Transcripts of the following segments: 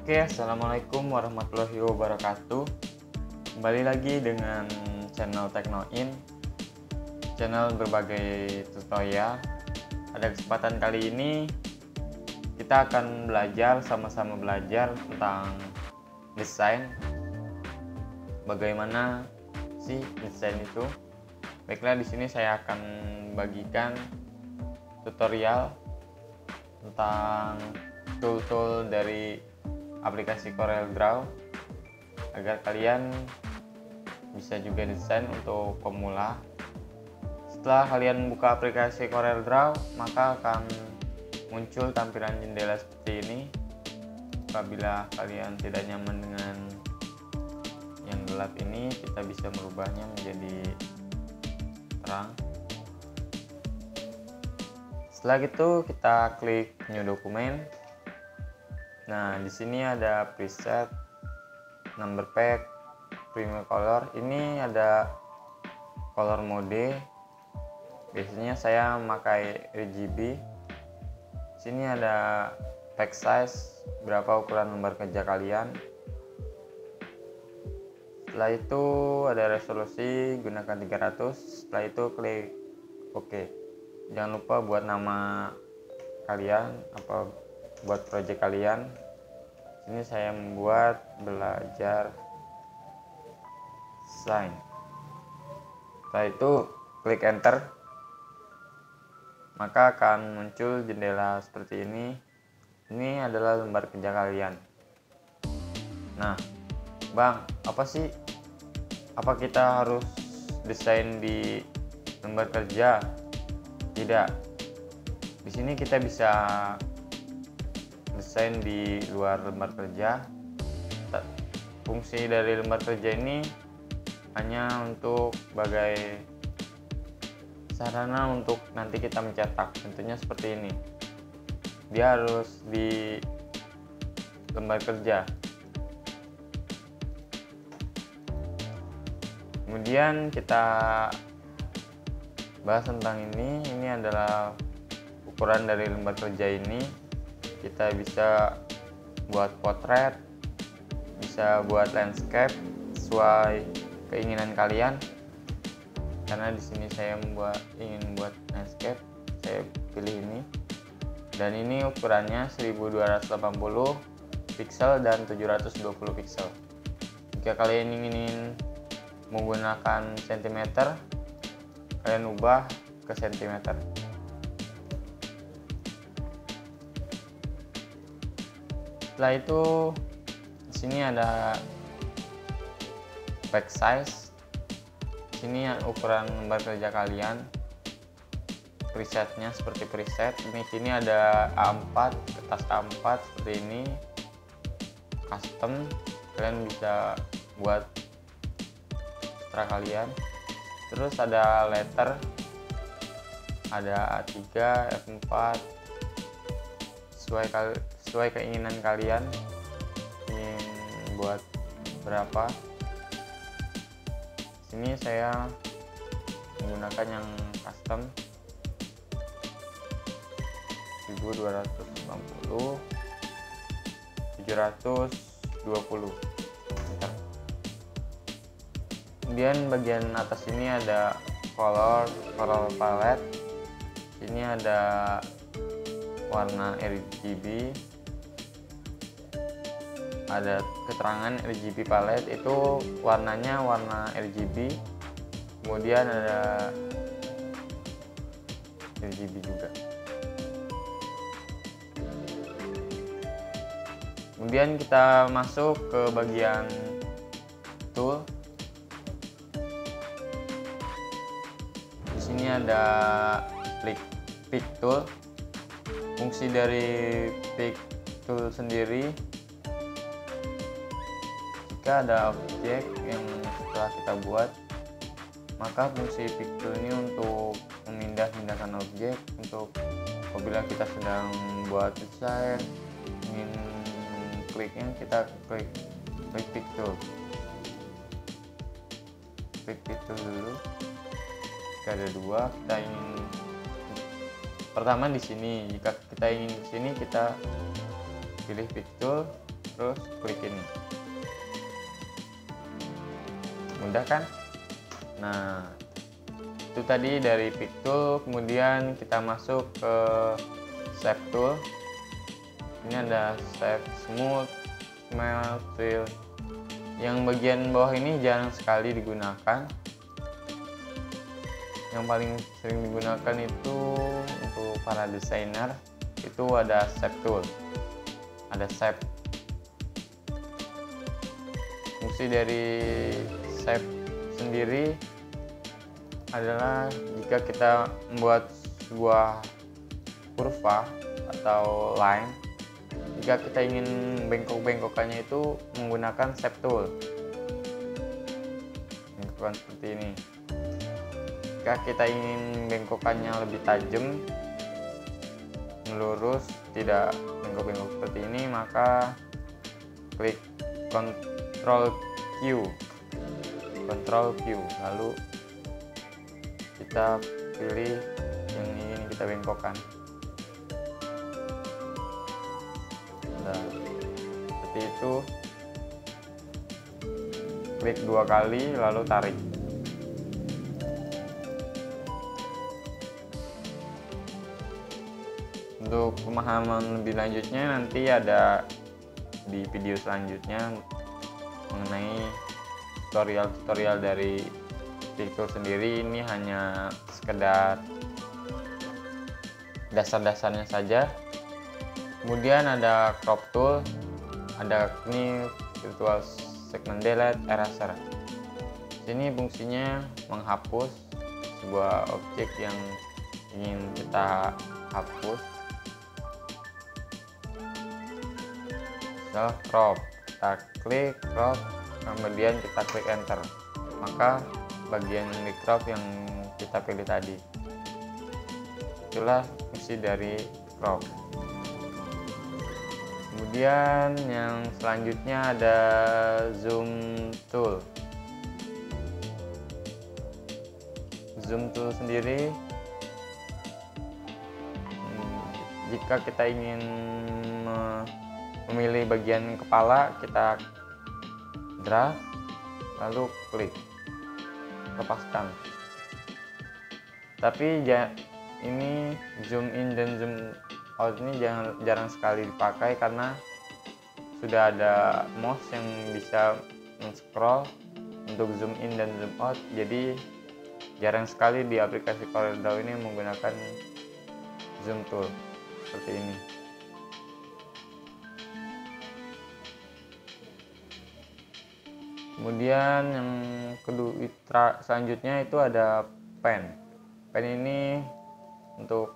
Oke, assalamualaikum warahmatullahi wabarakatuh. Kembali lagi dengan channel Teknoin, channel berbagai tutorial. Pada kesempatan kali ini kita akan sama-sama belajar tentang desain. Bagaimana sih desain itu? Baiklah, di sini saya akan bagikan tutorial tentang tool-tool dari aplikasi CorelDRAW agar kalian bisa juga desain untuk pemula. Setelah kalian buka aplikasi CorelDRAW, maka akan muncul tampilan jendela seperti ini. Apabila kalian tidak nyaman dengan yang gelap ini, kita bisa merubahnya menjadi terang. Setelah itu kita klik new document. Nah, di sini ada preset, number pack, premium color. Ini ada color mode. Biasanya saya memakai RGB. Sini ada pack size, berapa ukuran lembar kerja kalian. Setelah itu ada resolusi, gunakan 300. Setelah itu klik OK. Jangan lupa buat nama kalian, buat project kalian. Ini saya membuat belajar desain. Setelah itu klik enter, maka akan muncul jendela seperti ini. Ini adalah lembar kerja kalian. Nah, Bang, apa kita harus desain di lembar kerja? Tidak. Di sini kita bisa desain di luar lembar kerja. Fungsi dari lembar kerja ini hanya untuk sebagai sarana untuk nanti kita mencetak. Tentunya seperti ini, dia harus di lembar kerja. Kemudian kita bahas tentang ini adalah ukuran dari lembar kerja ini. Kita bisa buat potret, bisa buat landscape sesuai keinginan kalian. Karena di sini saya ingin buat landscape, saya pilih ini. Dan ini ukurannya 1280 pixel dan 720 pixel. Jika kalian ingin menggunakan cm, kalian ubah ke cm. Setelah itu di sini ada pack size. Sini ukuran lembar kerja kalian. Presetnya seperti preset. Ini sini ada A4, kertas A4 seperti ini. Custom, kalian bisa buat terserah kalian. Terus ada letter, ada A3, F4, sesuai keinginan kalian ingin buat berapa. Sini saya menggunakan yang custom 1280 720. Kemudian bagian atas ini ada color palette. Ini ada warna RGB, ada keterangan RGB palette, itu warnanya warna RGB. Kemudian ada RGB juga. Kemudian kita masuk ke bagian tool. Di sini ada pick tool. Fungsi dari pick tool sendiri, jika ada objek yang setelah kita buat, maka fungsi pick tool ini untuk memindahkan objek. Untuk apabila kita sedang buat desain, ingin kliknya, kita klik pick tool. Klik pick tool dulu. Jika ada dua, kita ingin pertama di sini. Jika kita ingin di sini, kita pilih pick tool. terus klik ini. Mudah kan? Nah, itu tadi dari pick tool. Kemudian kita masuk ke shape tool. Ini ada shape smooth, smelt, fill. Yang bagian bawah ini jarang sekali digunakan. Yang paling sering digunakan itu untuk para desainer, itu ada shape tool, ada shape. Fungsi dari shape sendiri adalah jika kita membuat sebuah kurva atau line, jika kita ingin bengkok-bengkokannya itu menggunakan shape tool, bengkokan seperti ini. Jika kita ingin bengkokannya lebih tajam, melurus, tidak bengkok-bengkok seperti ini, maka klik Ctrl Q, lalu kita pilih yang ingin kita bengkokkan. Nah, seperti itu. Klik 2 kali lalu tarik. Untuk pemahaman lebih lanjutnya nanti ada di video selanjutnya mengenai tutorial dari fitur sendiri. Ini hanya sekedar dasar-dasarnya saja. Kemudian ada crop tool, ada ini virtual segment delete, eraser. Ini fungsinya menghapus sebuah objek yang ingin kita hapus. Setelah crop, kita klik crop, kemudian kita klik enter, maka bagian di crop yang kita pilih tadi. Itulah fungsi dari crop. Kemudian yang selanjutnya ada zoom tool. Zoom tool sendiri, jika kita ingin memilih bagian kepala, kita drag lalu klik, lepaskan. Tapi ini zoom in dan zoom out ini jarang sekali dipakai karena sudah ada mouse yang bisa men-scroll untuk zoom in dan zoom out. Jadi jarang sekali di aplikasi CorelDRAW ini menggunakan zoom tool seperti ini. Kemudian yang kedua selanjutnya itu ada pen. Pen ini untuk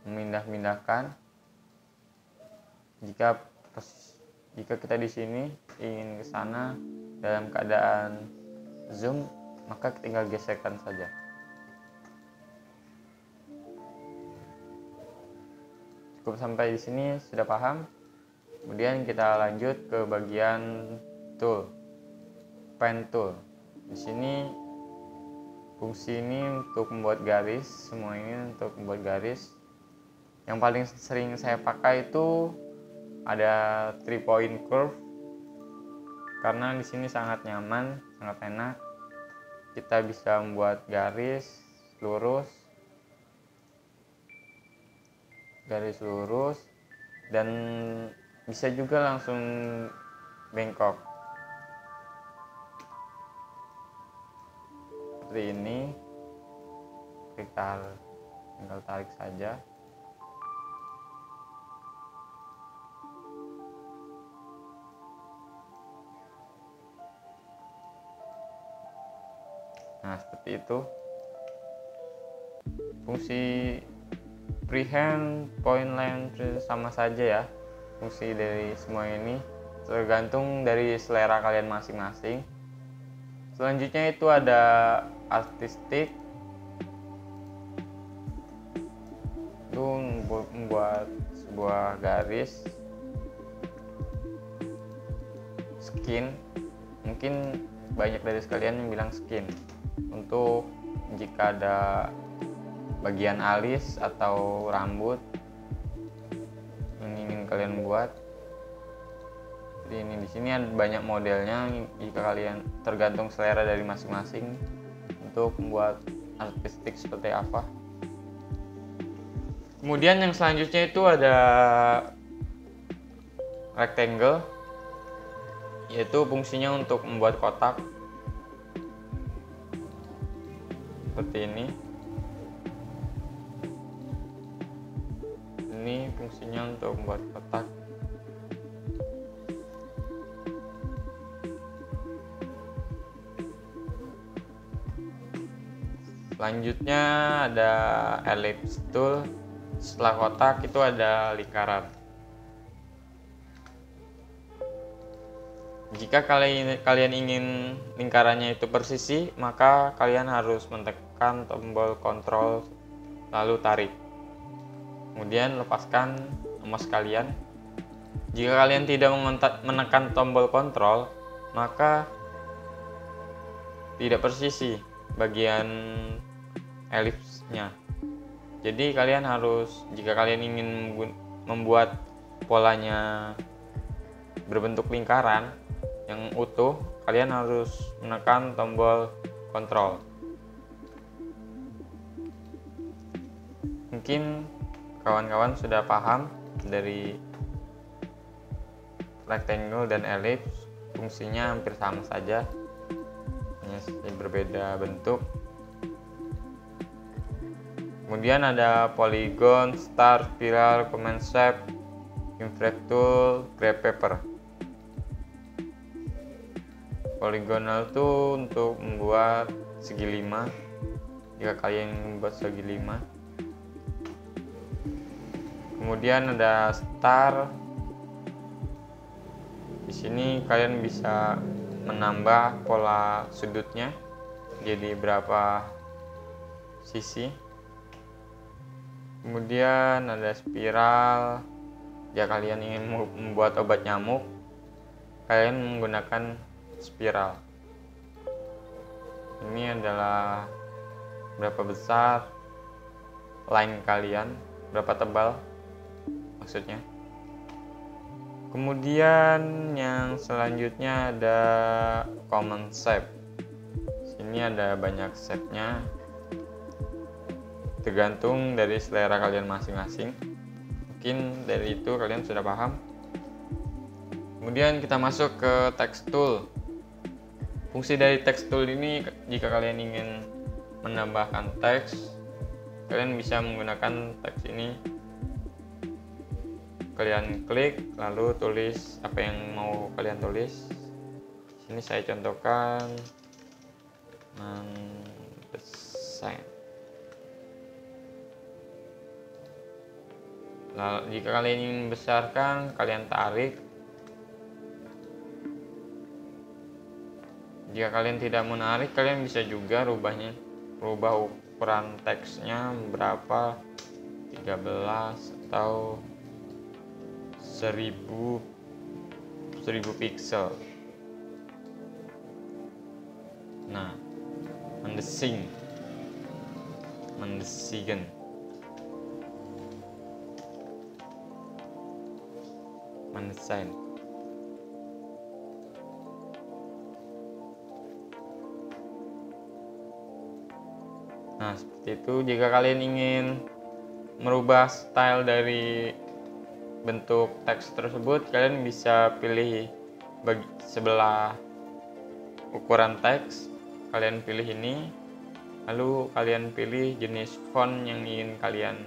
memindah-mindahkan. Jika kita di sini ingin ke sana dalam keadaan zoom, maka tinggal geserkan saja. Cukup sampai di sini sudah paham. Kemudian kita lanjut ke bagian tool, pen tool. Di sini fungsi ini untuk membuat garis, semua ini untuk membuat garis. Yang paling sering saya pakai itu ada 3 point curve, karena di sini sangat nyaman, sangat enak. Kita bisa membuat garis lurus, dan bisa juga langsung bengkok seperti ini. Tinggal tarik saja. Nah, seperti itu. Fungsi freehand, point length sama saja ya. Fungsi dari semua ini tergantung dari selera kalian masing-masing. Selanjutnya itu ada artistic, itu membuat sebuah garis. Skin, mungkin banyak dari sekalian yang bilang skin, untuk jika ada bagian alis atau rambut yang ingin kalian buat. Seperti ini. Di sini ada banyak modelnya, jika kalian tergantung selera dari masing-masing untuk membuat artistik seperti apa. Kemudian yang selanjutnya itu ada rectangle, yaitu fungsinya untuk membuat kotak seperti ini. Ini fungsinya untuk membuat kotak. Selanjutnya ada ellipse tool. Setelah kotak itu ada lingkaran. Jika kalian ingin lingkarannya itu persisi, maka kalian harus menekan tombol kontrol lalu tarik. Kemudian lepaskan mouse kalian. Jika kalian tidak menekan tombol kontrol, maka tidak persisi bagian ellipse-nya. Jadi kalian harus, jika kalian ingin membuat polanya berbentuk lingkaran yang utuh, kalian harus menekan tombol kontrol. Mungkin kawan-kawan sudah paham dari rectangle dan ellipse, fungsinya hampir sama saja, hanya berbeda bentuk. Kemudian ada polygon, star, spiral, command shape, infrared tool, graph paper. Polygonal itu untuk membuat segi 5, jika kalian membuat segi 5. Kemudian ada star. Di sini kalian bisa menambah pola sudutnya jadi berapa sisi. Kemudian ada spiral. Jika kalian ingin membuat obat nyamuk, kalian menggunakan spiral. Ini adalah berapa besar line kalian, berapa tebal maksudnya. Kemudian yang selanjutnya ada common shape. Sini ada banyak shape-nya, tergantung dari selera kalian masing-masing. Mungkin dari itu kalian sudah paham. Kemudian kita masuk ke text tool. Fungsi dari text tool ini, jika kalian ingin menambahkan teks, kalian bisa menggunakan teks ini. Kalian klik lalu tulis apa yang mau kalian tulis. Sini saya contohkan desain. Lalu jika kalian ingin membesarkan, kalian tarik. Jika kalian tidak menarik, kalian bisa juga rubah ukuran teksnya berapa, 13 atau 1000 pixel. Nah, mendesain. Nah, seperti itu. Jika kalian ingin merubah style dari bentuk teks tersebut, kalian bisa pilih sebelah ukuran teks, kalian pilih ini, lalu kalian pilih jenis font yang ingin kalian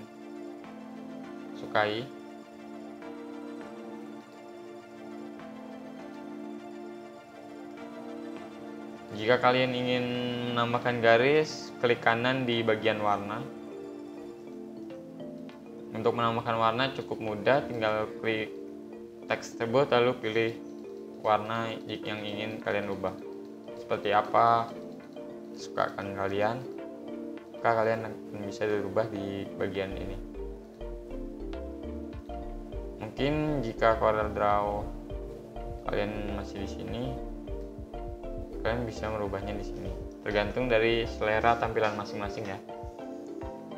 sukai. Jika kalian ingin menambahkan garis, klik kanan di bagian warna. Untuk menambahkan warna cukup mudah, tinggal klik teks tersebut lalu pilih warna yang ingin kalian ubah. Seperti apa sukakan kalian, maka kalian akan bisa dirubah di bagian ini. Mungkin jika CorelDRAW kalian masih di sini, kalian bisa merubahnya di sini, tergantung dari selera tampilan masing-masing ya.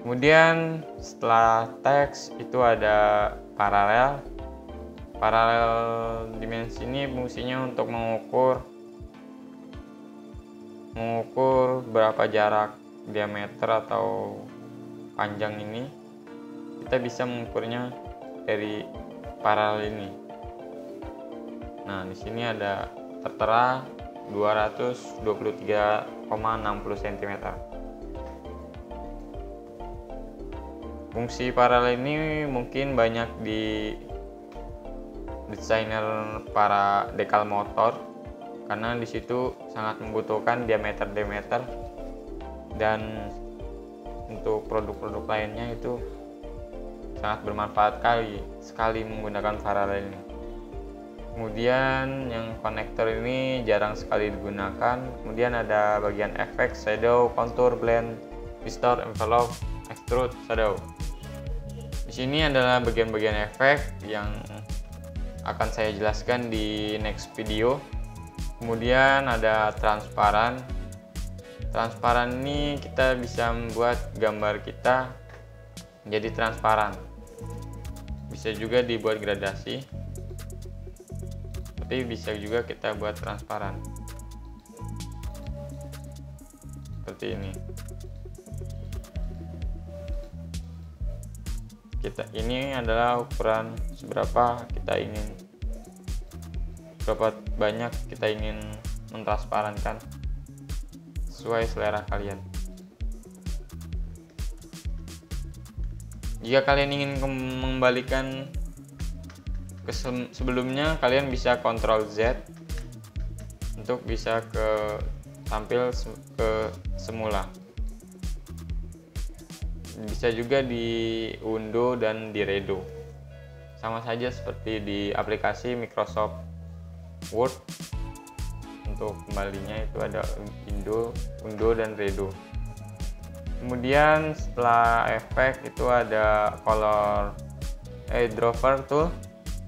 Kemudian setelah teks itu ada paralel. Paralel dimensi ini fungsinya untuk mengukur berapa jarak diameter atau panjang ini. Kita bisa mengukurnya dari paralel ini. Nah, di sini ada tertera 223,60 cm. Fungsi paralel ini mungkin banyak di desainer para dekal motor, karena di situ sangat membutuhkan diameter dan untuk produk-produk lainnya itu sangat bermanfaat sekali menggunakan paralel ini. Kemudian yang konektor ini jarang sekali digunakan. Kemudian ada bagian efek, shadow, contour, blend, distort, envelope, extrude, shadow. Di sini adalah bagian-bagian efek yang akan saya jelaskan di next video. Kemudian ada transparan. Transparan ini kita bisa membuat gambar kita menjadi transparan. Bisa juga dibuat gradasi, tapi bisa juga kita buat transparan seperti ini. Ini adalah ukuran seberapa berapa banyak kita ingin mentransparankan sesuai selera kalian. Jika kalian ingin mengembalikan ke sebelumnya, kalian bisa Ctrl Z untuk bisa tampil ke semula. Bisa juga diunduh dan diredo, sama saja seperti di aplikasi Microsoft Word. Untuk kembalinya itu ada undo dan redo. Kemudian setelah efek itu ada color dropper tool.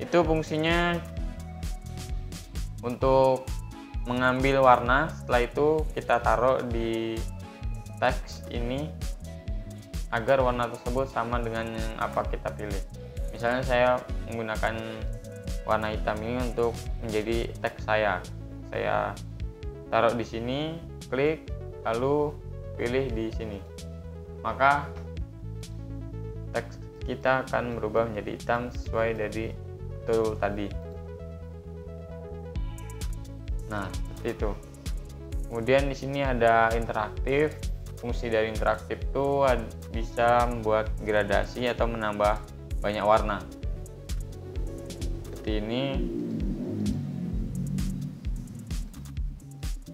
Itu fungsinya untuk mengambil warna, setelah itu kita taruh di teks ini agar warna tersebut sama dengan yang apa kita pilih. Misalnya saya menggunakan warna hitam ini untuk menjadi teks saya. Saya taruh di sini, klik, lalu pilih di sini. Maka teks kita akan berubah menjadi hitam sesuai dari tool tadi. Nah, seperti itu. Kemudian di sini ada interaktif. Fungsi dari interaktif itu bisa membuat gradasi atau menambah banyak warna. Seperti ini.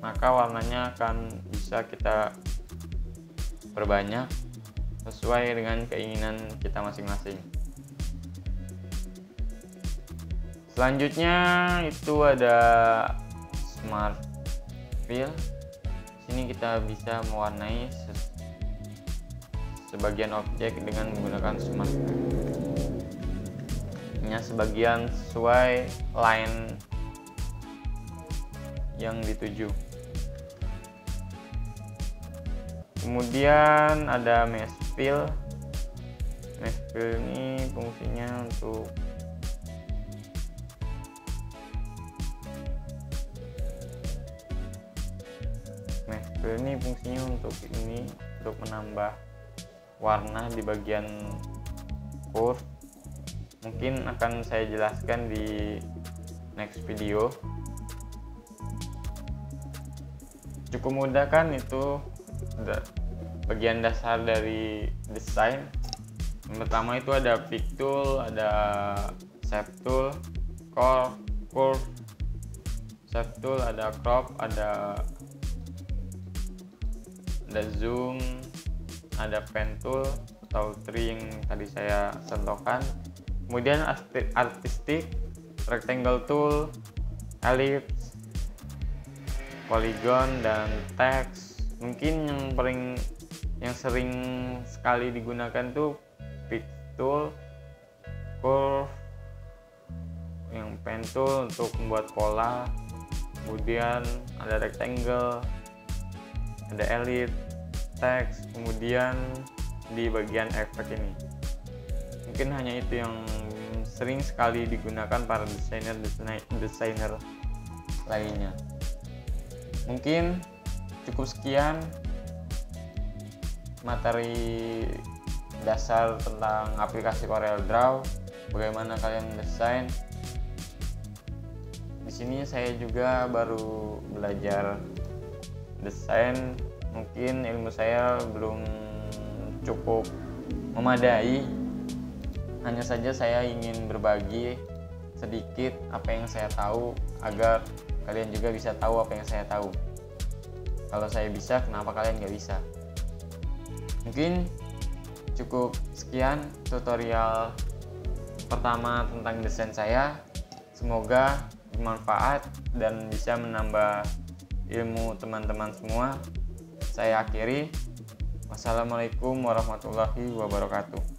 Maka warnanya akan bisa kita perbanyak sesuai dengan keinginan kita masing-masing. Selanjutnya itu ada smart fill. Sini kita bisa mewarnai sebagian objek dengan menggunakan smart fill. Sebagian sesuai line yang dituju. Kemudian ada mesh fill. Mesh fill ini fungsinya untuk untuk menambah warna di bagian curve. Mungkin akan saya jelaskan di next video. Cukup mudah kan, itu bagian dasar dari desain. Yang pertama itu ada pick tool, ada shape tool, curve, shape tool, ada crop, ada zoom, ada pen tool atau tree yang tadi saya contohkan. Kemudian artistic, rectangle tool, ellipse, polygon, dan text. Mungkin yang sering sekali digunakan tuh pick tool, curve, yang pen tool untuk membuat pola. Kemudian ada rectangle, ada ellipse, text, kemudian di bagian efek ini. Mungkin hanya itu yang sering sekali digunakan para desainer lainnya. Mungkin cukup sekian materi dasar tentang aplikasi CorelDRAW, bagaimana kalian mendesain. Di sini saya juga baru belajar desain, mungkin ilmu saya belum cukup memadai. Hanya saja saya ingin berbagi sedikit apa yang saya tahu agar kalian juga bisa tahu apa yang saya tahu. Kalau saya bisa, kenapa kalian nggak bisa? Mungkin cukup sekian tutorial pertama tentang desain saya. Semoga bermanfaat dan bisa menambah ilmu teman-teman semua. Saya akhiri. Wassalamualaikum warahmatullahi wabarakatuh.